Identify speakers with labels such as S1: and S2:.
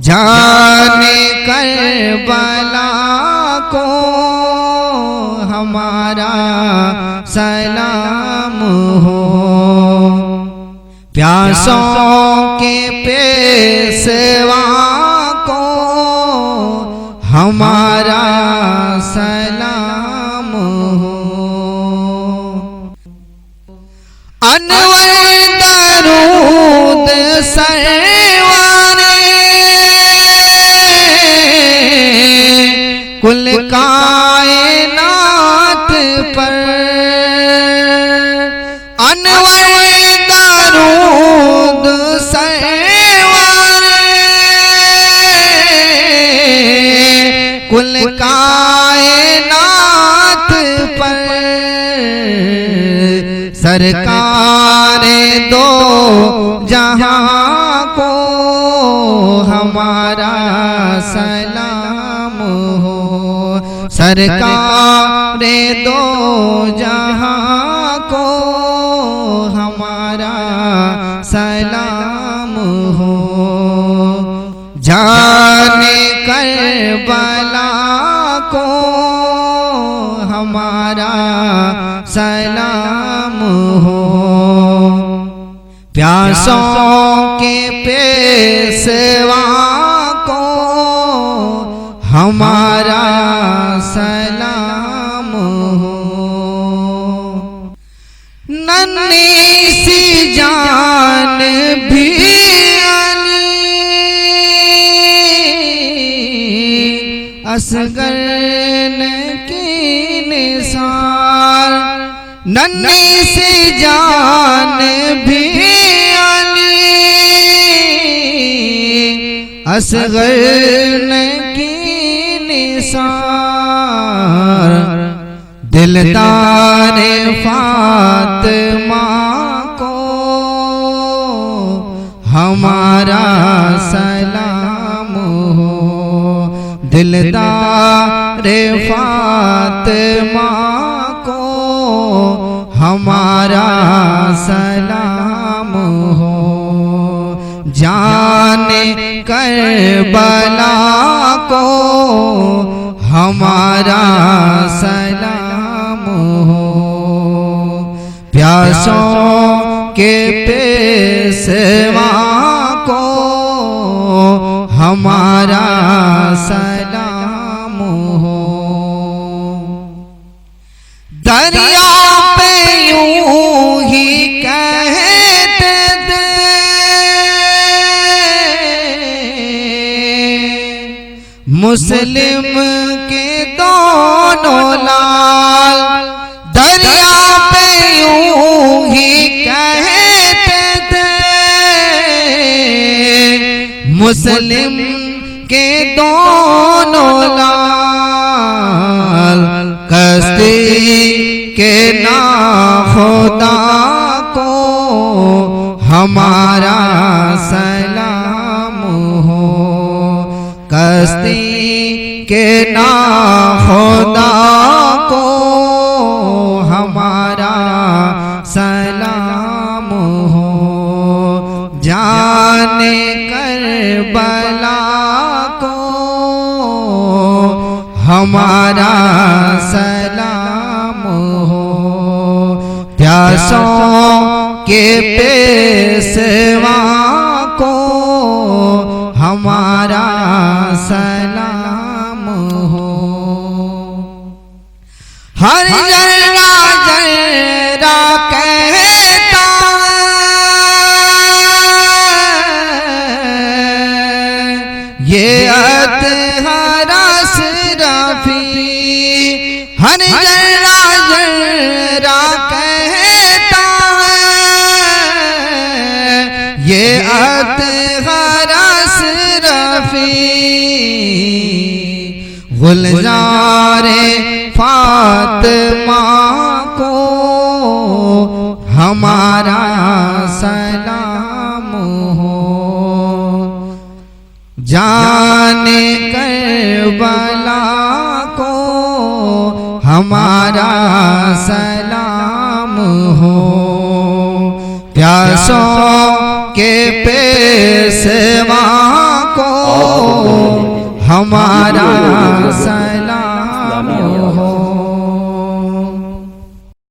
S1: जाने करबला को हमारा सलाम हो। प्यासों के पेशवा को हमारा सलाम हो। अनवर दरूद सरवारे कुल कायनात पर। अनवर दरूद सरवारे कुल कायनात पर। सरकार दो जहां को हमारा सलाम हो। सरकार दो जहां को हमारा सलाम हो। जाने करबला को हमारा सलाम हो। प्यासों के पेशवा को हमारा सलाम हो। नन्ही सी जान भी असगर की निसार। नन्ही सी जान भी असगर की निसार। दिलदार फातिमा को हमारा सलाम हो। दिलदार फातिमा को हमारा सलाम हो। जाने करबला को हमारा सलाम हो। प्यासों के पेशवा को हमारा सलाम हो। दरिया पे यूं ही कहते थे मुस्लिम के दोनों लाल। दरिया पे यूं ही कहते थे मुस्लिम के दोनों लाल। कश्ती के नाखुदा को हमारा सलाम हो। कश्ती के नाखुदा को हमारा सलाम हो। जाने करबला को हमारा सलाम हो। प्यासों के पेशवा को हमारा सलाम हो। हर जर्रा जर्रा कहता ये अतहरा सिरफी। हर जर्रा जर्रा कहता ये अतहरा सिरफी। गुलजारे फातिमा को हमारा सलाम हो। जाने करबला को हमारा सलाम हो। प्यासों के पेशवा को हमारा